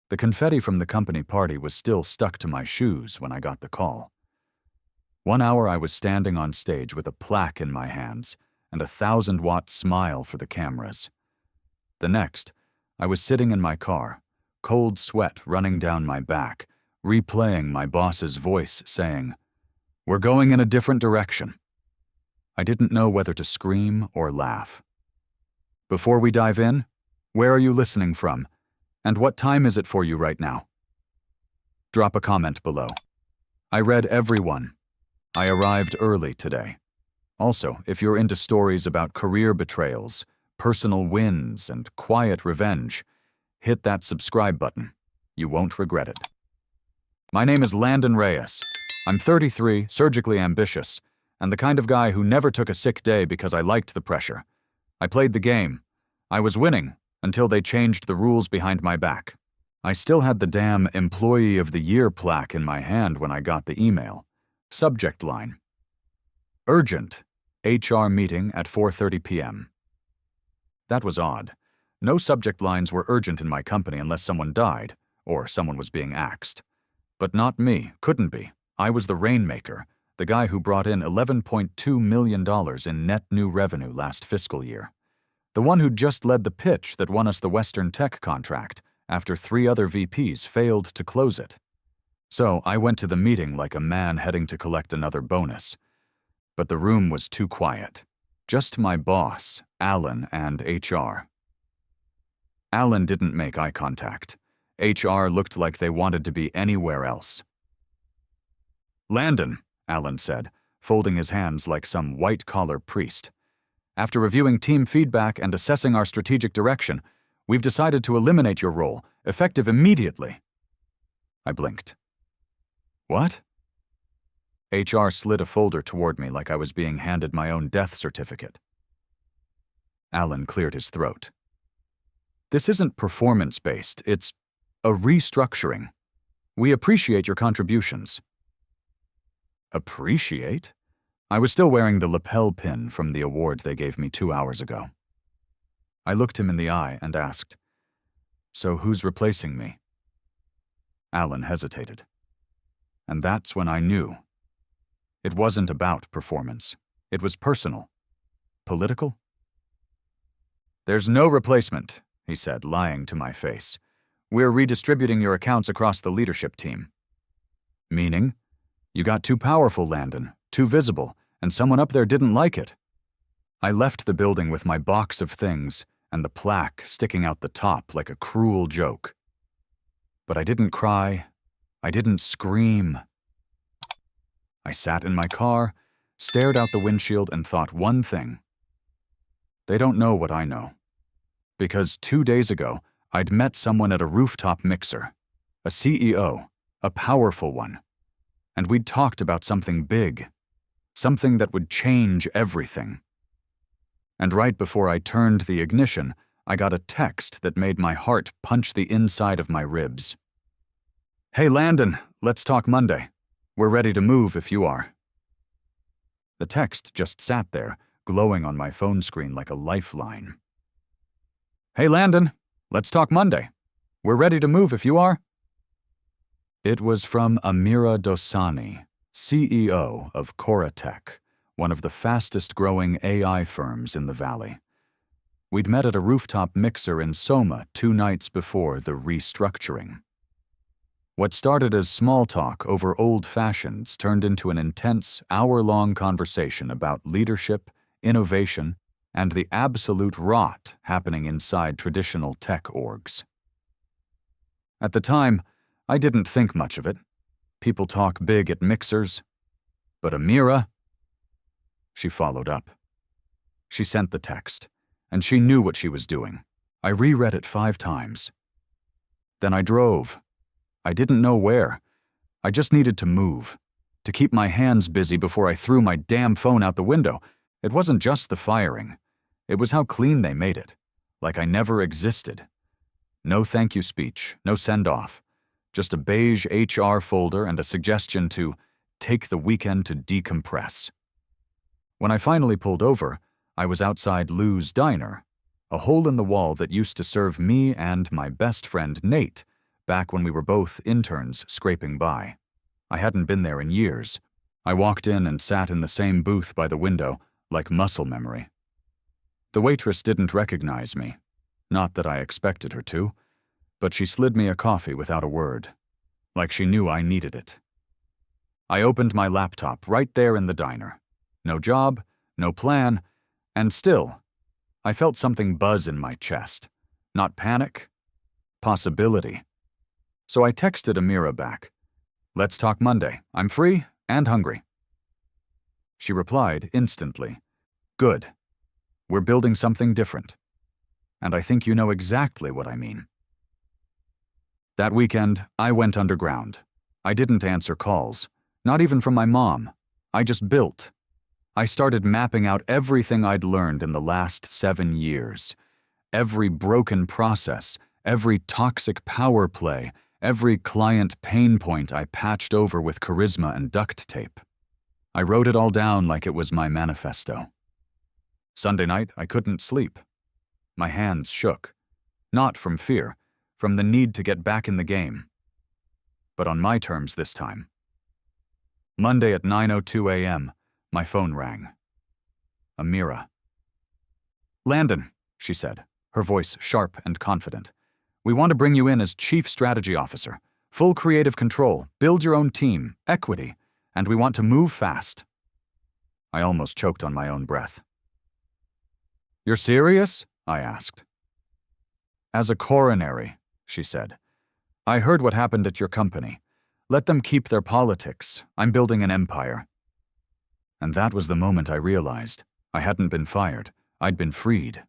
The confetti from the company party was still stuck to my shoes when I got the call. 1 hour I was standing on stage with a plaque in my hands and a 1,000-watt smile for the cameras. The next, I was sitting in my car, cold sweat running down my back, replaying my boss's voice saying, "We're going in a different direction." I didn't know whether to scream or laugh. Before we dive in, where are you listening from? And what time is it for you right now? Drop a comment below. I read every one. I arrived early today. Also, if you're into stories about career betrayals, personal wins, and quiet revenge, hit that subscribe button. You won't regret it. My name is Landon Reyes. I'm 33, surgically ambitious, and the kind of guy who never took a sick day because I liked the pressure. I played the game. I was winning until they changed the rules behind my back. I still had the damn Employee of the Year plaque in my hand when I got the email. Subject line: Urgent. HR meeting at 4:30 p.m. That was odd. No subject lines were urgent in my company unless someone died, or someone was being axed. But not me, couldn't be. I was the rainmaker, the guy who brought in $11.2 million in net new revenue last fiscal year. The one who'd just led the pitch that won us the Western Tech contract after 3 other VPs failed to close it. So I went to the meeting like a man heading to collect another bonus. But the room was too quiet. Just my boss, Alan, and HR. Alan didn't make eye contact. HR looked like they wanted to be anywhere else. "Landon," Alan said, folding his hands like some white-collar priest. "After reviewing team feedback and assessing our strategic direction, we've decided to eliminate your role, effective immediately." I blinked. "What?" HR slid a folder toward me like I was being handed my own death certificate. Alan cleared his throat. "This isn't performance-based, it's a restructuring. We appreciate your contributions." Appreciate? I was still wearing the lapel pin from the award they gave me 2 hours ago. I looked him in the eye and asked, "So who's replacing me?" Alan hesitated. And that's when I knew. It wasn't about performance. It was personal. Political? "There's no replacement," he said, lying to my face. "We're redistributing your accounts across the leadership team." "Meaning? You got too powerful, Landon, too visible, and someone up there didn't like it." I left the building with my box of things and the plaque sticking out the top like a cruel joke. But I didn't cry. I didn't scream. I sat in my car, stared out the windshield, and thought one thing. They don't know what I know. Because 2 days ago, I'd met someone at a rooftop mixer, a CEO, a powerful one. And we'd talked about something big, something that would change everything. And right before I turned the ignition, I got a text that made my heart punch the inside of my ribs. "Hey Landon, let's talk Monday. We're ready to move if you are." The text just sat there, glowing on my phone screen like a lifeline. "Hey Landon, let's talk Monday. We're ready to move if you are." It was from Amira Dosani, CEO of Coratech, one of the fastest-growing AI firms in the Valley. We'd met at a rooftop mixer in Soma 2 nights before the restructuring. What started as small talk over old fashions turned into an intense, hour-long conversation about leadership, innovation, and the absolute rot happening inside traditional tech orgs. At the time, I didn't think much of it. People talk big at mixers. But Amira? She followed up. She sent the text, and she knew what she was doing. I reread it 5 times. Then I drove. I didn't know where. I just needed to move, to keep my hands busy before I threw my damn phone out the window. It wasn't just the firing. It was how clean they made it, like I never existed. No thank you speech, no send-off. Just a beige HR folder and a suggestion to take the weekend to decompress. When I finally pulled over, I was outside Lou's Diner, a hole in the wall that used to serve me and my best friend Nate back when we were both interns scraping by. I hadn't been there in years. I walked in and sat in the same booth by the window, like muscle memory. The waitress didn't recognize me. Not that I expected her to, but she slid me a coffee without a word, like she knew I needed it. I opened my laptop right there in the diner. No job, no plan, and still, I felt something buzz in my chest. Not panic, possibility. So I texted Amira back. "Let's talk Monday. I'm free and hungry." She replied instantly. "Good. We're building something different. And I think you know exactly what I mean." That weekend, I went underground. I didn't answer calls, not even from my mom. I just built. I started mapping out everything I'd learned in the last 7 years. Every broken process, every toxic power play, every client pain point I patched over with charisma and duct tape. I wrote it all down like it was my manifesto. Sunday night, I couldn't sleep. My hands shook. Not from fear, from the need to get back in the game. But on my terms this time. Monday at 9:02 a.m., my phone rang. Amira. "Landon," she said, her voice sharp and confident. "We want to bring you in as Chief Strategy Officer. Full creative control, build your own team, equity, and we want to move fast." I almost choked on my own breath. "You're serious?" I asked. "As a coronary," she said. "I heard what happened at your company. Let them keep their politics. I'm building an empire." And that was the moment I realized I hadn't been fired. I'd been freed.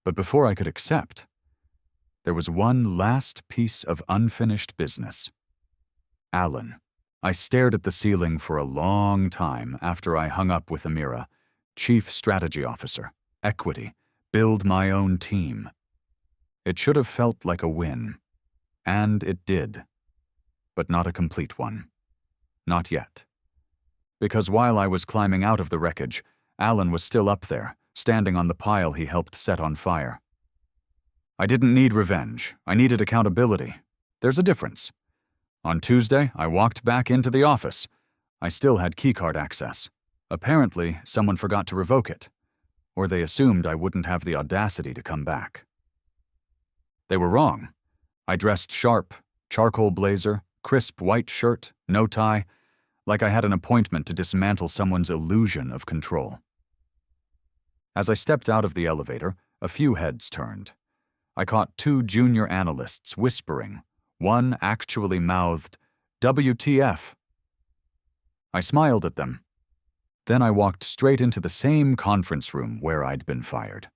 But before I could accept, there was one last piece of unfinished business. Alan. I stared at the ceiling for a long time after I hung up with Amira. Chief Strategy Officer, equity, build my own team. It should have felt like a win. And it did. But not a complete one. Not yet. Because while I was climbing out of the wreckage, Alan was still up there, standing on the pile he helped set on fire. I didn't need revenge. I needed accountability. There's a difference. On Tuesday, I walked back into the office. I still had keycard access. Apparently, someone forgot to revoke it. Or they assumed I wouldn't have the audacity to come back. They were wrong. I dressed sharp, charcoal blazer, crisp white shirt, no tie, like I had an appointment to dismantle someone's illusion of control. As I stepped out of the elevator, a few heads turned. I caught 2 junior analysts whispering. One actually mouthed, "WTF?" I smiled at them. Then I walked straight into the same conference room where I'd been fired.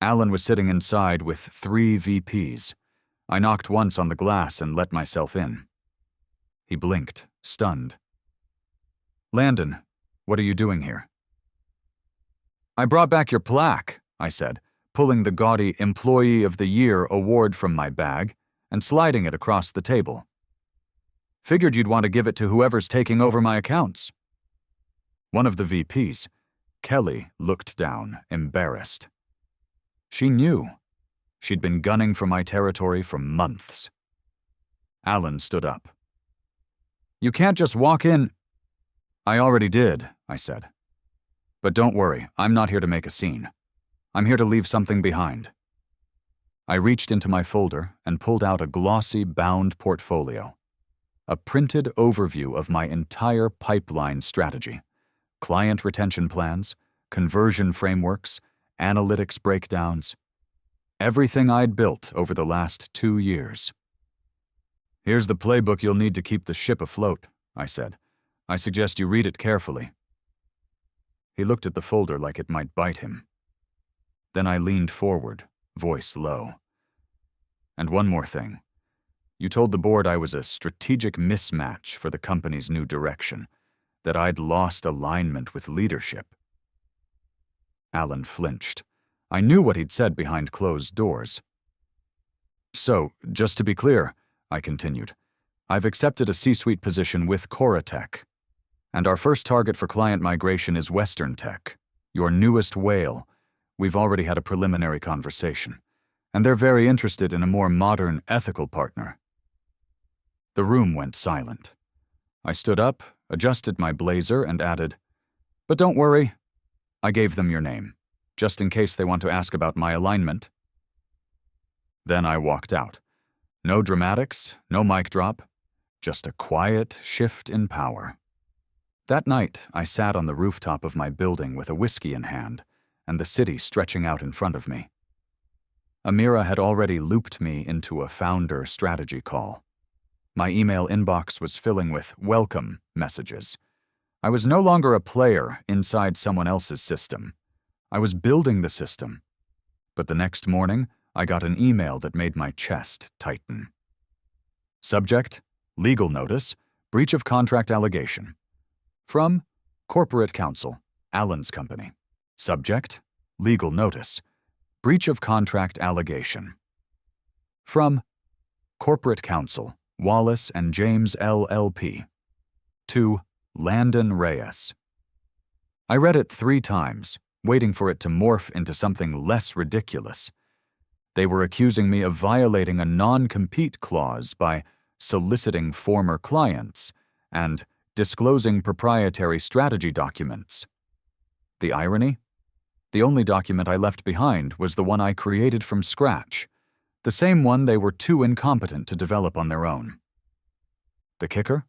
Alan was sitting inside with 3 VPs. I knocked once on the glass and let myself in. He blinked, stunned. "Landon, what are you doing here?" "I brought back your plaque," I said, pulling the gaudy Employee of the Year award from my bag and sliding it across the table. "Figured you'd want to give it to whoever's taking over my accounts." One of the VPs, Kelly, looked down, embarrassed. She knew. She'd been gunning for my territory for months. Alan stood up. "You can't just walk in." "I already did," I said. "But don't worry, I'm not here to make a scene. I'm here to leave something behind." I reached into my folder and pulled out a glossy, bound portfolio. A printed overview of my entire pipeline strategy. Client retention plans, conversion frameworks, analytics breakdowns. Everything I'd built over the last 2 years. "Here's the playbook you'll need to keep the ship afloat," I said. "I suggest you read it carefully." He looked at the folder like it might bite him. Then I leaned forward, voice low. "And one more thing. You told the board I was a strategic mismatch for the company's new direction, that I'd lost alignment with leadership." Alan flinched. I knew what he'd said behind closed doors. "So, just to be clear," I continued, "I've accepted a C-suite position with Coratech. And our first target for client migration is Western Tech, your newest whale. We've already had a preliminary conversation. and they're very interested in a more modern, ethical partner. The room went silent. I stood up, adjusted my blazer, and added, "But don't worry." I gave them your name, just in case they want to ask about my alignment. Then I walked out. No dramatics, no mic drop, just a quiet shift in power. That night, I sat on the rooftop of my building with a whiskey in hand, and the city stretching out in front of me. Amira had already looped me into a founder strategy call. My email inbox was filling with welcome messages. I was no longer a player inside someone else's system. I was building the system. But the next morning, I got an email that made my chest tighten. Subject: legal notice, breach of contract allegation. From Corporate Counsel, Allen's Company. Subject: legal notice, breach of contract allegation. From Corporate Counsel, Wallace and James LLP. To Landon Reyes. I read it 3 times, waiting for it to morph into something less ridiculous. They were accusing me of violating a non-compete clause by soliciting former clients and disclosing proprietary strategy documents. The irony? The only document I left behind was the one I created from scratch, the same one they were too incompetent to develop on their own. The kicker?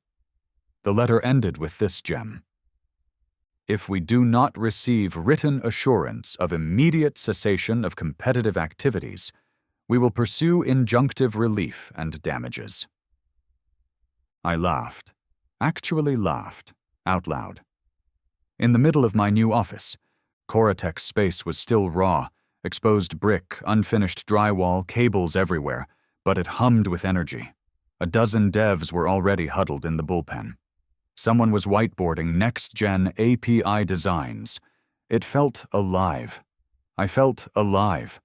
The letter ended with this gem. If we do not receive written assurance of immediate cessation of competitive activities, we will pursue injunctive relief and damages. I laughed, actually laughed, out loud. In the middle of my new office, Coratech's space was still raw, exposed brick, unfinished drywall, cables everywhere, but it hummed with energy. A dozen devs were already huddled in the bullpen. Someone was whiteboarding next-gen API designs. It felt alive. I felt alive.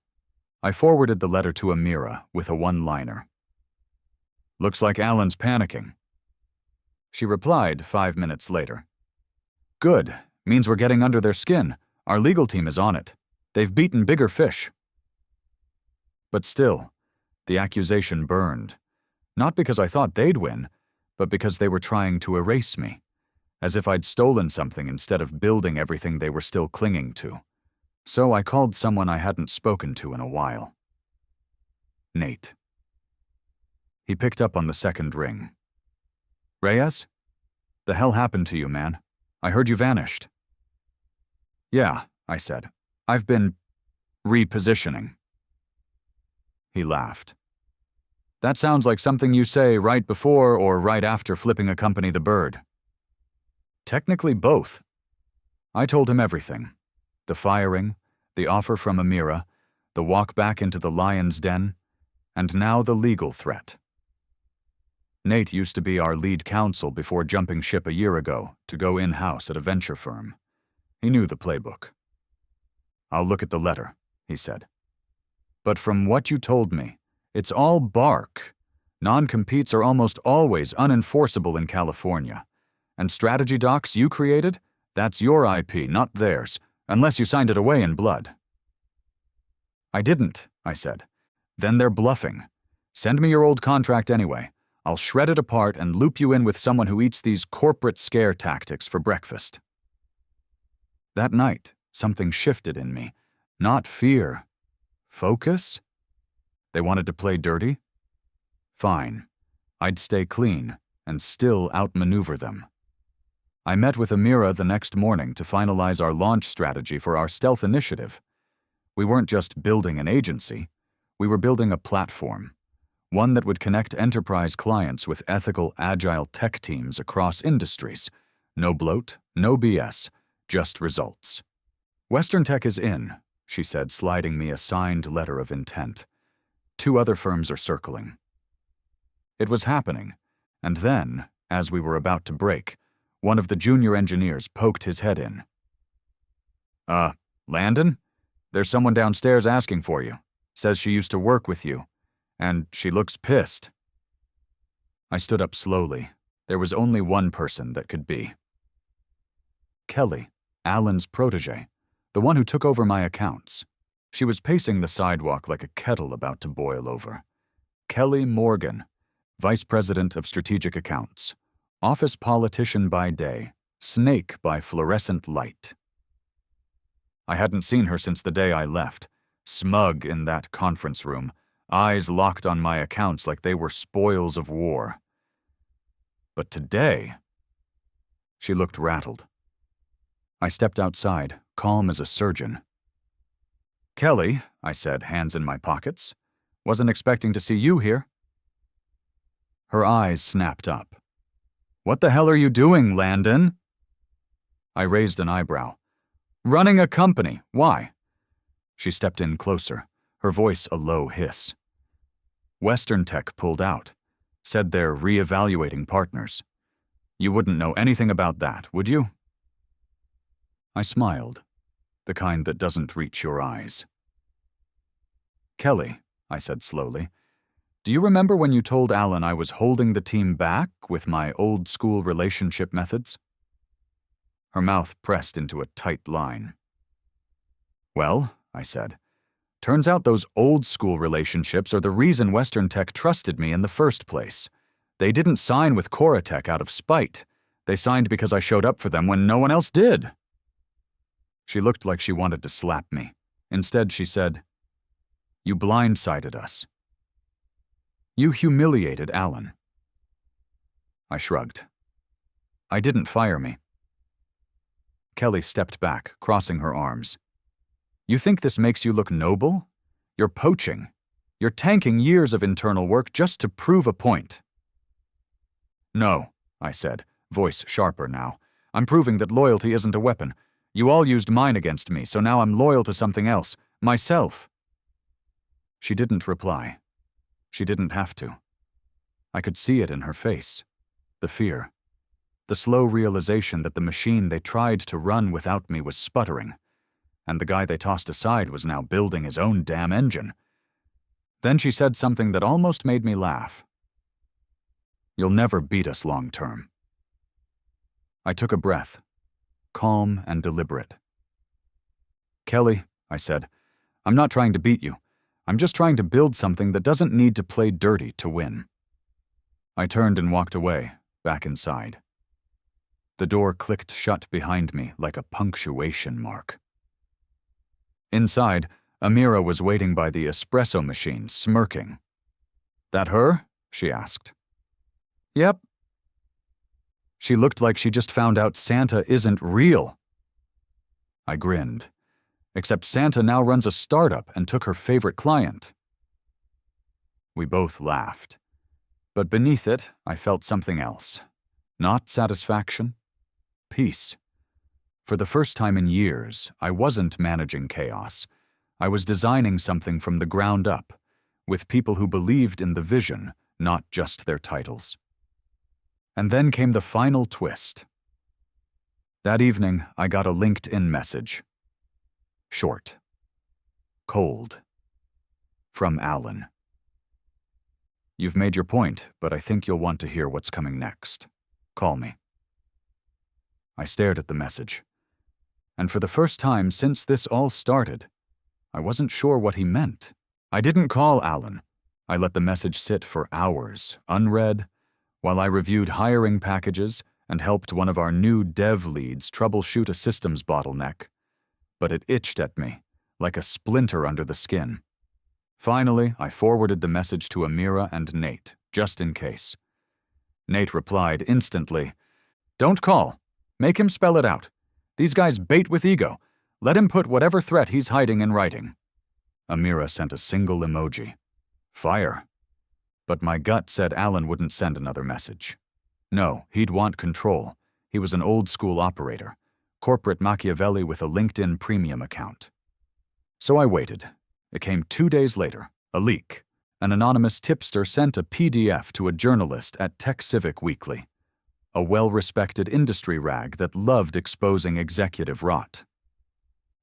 I forwarded the letter to Amira with a one-liner. "Looks like Alan's panicking." She replied 5 minutes later. "Good. Means we're getting under their skin. Our legal team is on it. They've beaten bigger fish." But still, the accusation burned. Not because I thought they'd win, but because they were trying to erase me, as if I'd stolen something instead of building everything they were still clinging to. So I called someone I hadn't spoken to in a while. Nate. He picked up on the second ring. "Reyes? The hell happened to you, man? I heard you vanished." "Yeah," I said. "I've been repositioning." He laughed. "That sounds like something you say right before or right after flipping a company the bird." "Technically both." I told him everything. The firing, the offer from Amira, the walk back into the lion's den, and now the legal threat. Nate used to be our lead counsel before jumping ship a year ago to go in-house at a venture firm. He knew the playbook. "I'll look at the letter," he said. "But from what you told me, it's all bark. Non-competes are almost always unenforceable in California. And strategy docs you created? That's your IP, not theirs, unless you signed it away in blood." "I didn't," I said. "Then they're bluffing. Send me your old contract anyway. I'll shred it apart and loop you in with someone who eats these corporate scare tactics for breakfast." That night, something shifted in me. Not fear. Focus? They wanted to play dirty? Fine. I'd stay clean and still outmaneuver them. I met with Amira the next morning to finalize our launch strategy for our stealth initiative. We weren't just building an agency. We were building a platform, one that would connect enterprise clients with ethical, agile tech teams across industries. No bloat, no BS, just results. "Western Tech is in," she said, sliding me a signed letter of intent. "2 other firms are circling." It was happening, and then, as we were about to break, one of the junior engineers poked his head in. Landon? There's someone downstairs asking for you. Says she used to work with you. And she looks pissed." I stood up slowly. There was only one person that could be. Kelly, Alan's protege, the one who took over my accounts. She was pacing the sidewalk like a kettle about to boil over. Kelly Morgan, Vice President of Strategic Accounts, office politician by day, snake by fluorescent light. I hadn't seen her since the day I left, smug in that conference room, eyes locked on my accounts like they were spoils of war. But today, she looked rattled. I stepped outside, calm as a surgeon. "Kelly," I said, hands in my pockets, "wasn't expecting to see you here." Her eyes snapped up. "What the hell are you doing, Landon?" I raised an eyebrow. "Running a company. Why?" She stepped in closer, her voice a low hiss. Western Tech pulled out, said they're re-evaluating partners. You wouldn't know anything about that, would you? I smiled, the kind that doesn't reach your eyes. "Kelly," I said slowly, "do you remember when you told Alan I was holding the team back with my old-school relationship methods?" Her mouth pressed into a tight line. "Well," I said, "turns out those old-school relationships are the reason Western Tech trusted me in the first place. They didn't sign with Coratech out of spite. They signed because I showed up for them when no one else did." She looked like she wanted to slap me. Instead, she said, "You blindsided us. You humiliated Alan." I shrugged. "I didn't fire me." Kelly stepped back, crossing her arms. "You think this makes you look noble? You're poaching. You're tanking years of internal work just to prove a point." "No," I said, voice sharper now. "I'm proving that loyalty isn't a weapon. You all used mine against me, so now I'm loyal to something else. Myself." She didn't reply. She didn't have to. I could see it in her face. The fear. The slow realization that the machine they tried to run without me was sputtering, and the guy they tossed aside was now building his own damn engine. Then she said something that almost made me laugh. "You'll never beat us long term." I took a breath, calm and deliberate. "Kelly," I said, "I'm not trying to beat you. I'm just trying to build something that doesn't need to play dirty to win." I turned and walked away, back inside. The door clicked shut behind me like a punctuation mark. Inside, Amira was waiting by the espresso machine, smirking. "That her?" she asked. "Yep." She looked like she just found out Santa isn't real. I grinned. Except Santa now runs a startup and took her favorite client. We both laughed. But beneath it, I felt something else. Not satisfaction. Peace. For the first time in years, I wasn't managing chaos. I was designing something from the ground up, with people who believed in the vision, not just their titles. And then came the final twist. That evening, I got a LinkedIn message. Short. Cold. From Alan. "You've made your point, but I think you'll want to hear what's coming next. Call me." I stared at the message. And for the first time since this all started, I wasn't sure what he meant. I didn't call Alan. I let the message sit for hours, unread, while I reviewed hiring packages and helped one of our new dev leads troubleshoot a systems bottleneck. But it itched at me, like a splinter under the skin. Finally, I forwarded the message to Amira and Nate, just in case. Nate replied instantly, "Don't call. Make him spell it out. These guys bait with ego. Let him put whatever threat he's hiding in writing." Amira sent a single emoji. Fire. But my gut said Alan wouldn't send another message. No, he'd want control. He was an old-school operator. Corporate Machiavelli with a LinkedIn premium account. So I waited. It came 2 days later, a leak. An anonymous tipster sent a PDF to a journalist at Tech Civic Weekly, a well-respected industry rag that loved exposing executive rot.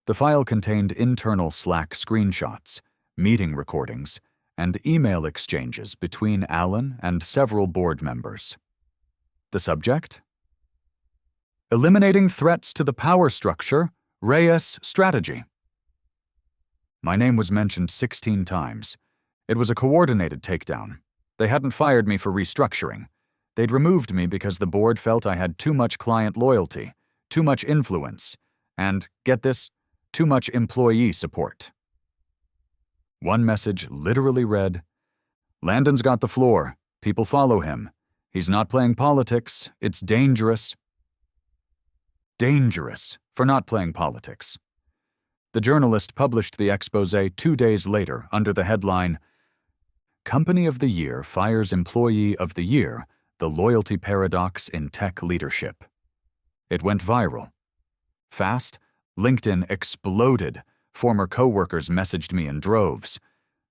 The file contained internal Slack screenshots, meeting recordings, and email exchanges between Alan and several board members. The subject? Eliminating threats to the power structure, Reyes strategy. My name was mentioned 16 times. It was a coordinated takedown. They hadn't fired me for restructuring. They'd removed me because the board felt I had too much client loyalty, too much influence, and, get this, too much employee support. One message literally read, "Landon's got the floor. People follow him. He's not playing politics. It's dangerous." Dangerous for not playing politics. The journalist published the exposé 2 days later under the headline, "Company of the Year Fires Employee of the Year, the Loyalty Paradox in Tech Leadership." It went viral. Fast, LinkedIn exploded. Former coworkers messaged me in droves.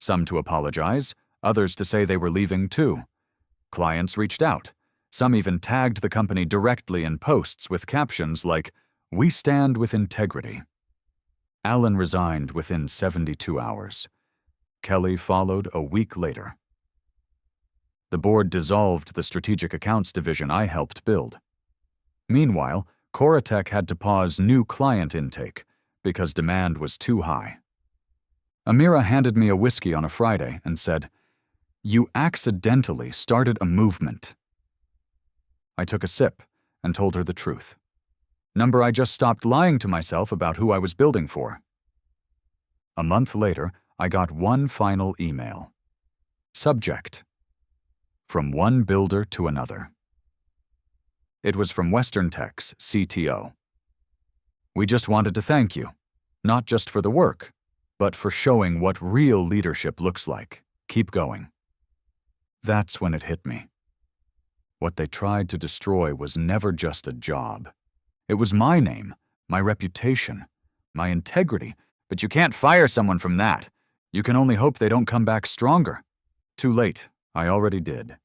Some to apologize, others to say they were leaving too. Clients reached out. Some even tagged the company directly in posts with captions like, "We stand with integrity." Alan resigned within 72 hours. Kelly followed a week later. The board dissolved the strategic accounts division I helped build. Meanwhile, Coratech had to pause new client intake because demand was too high. Amira handed me a whiskey on a Friday and said, "You accidentally started a movement." I took a sip and told her the truth. Number I just stopped lying to myself about who I was building for. A month later, I got one final email. Subject: From one builder to another. It was from Western Tech's CTO. "We just wanted to thank you, not just for the work, but for showing what real leadership looks like. Keep going." That's when it hit me. What they tried to destroy was never just a job. It was my name, my reputation, my integrity, but you can't fire someone from that. You can only hope they don't come back stronger. Too late, I already did.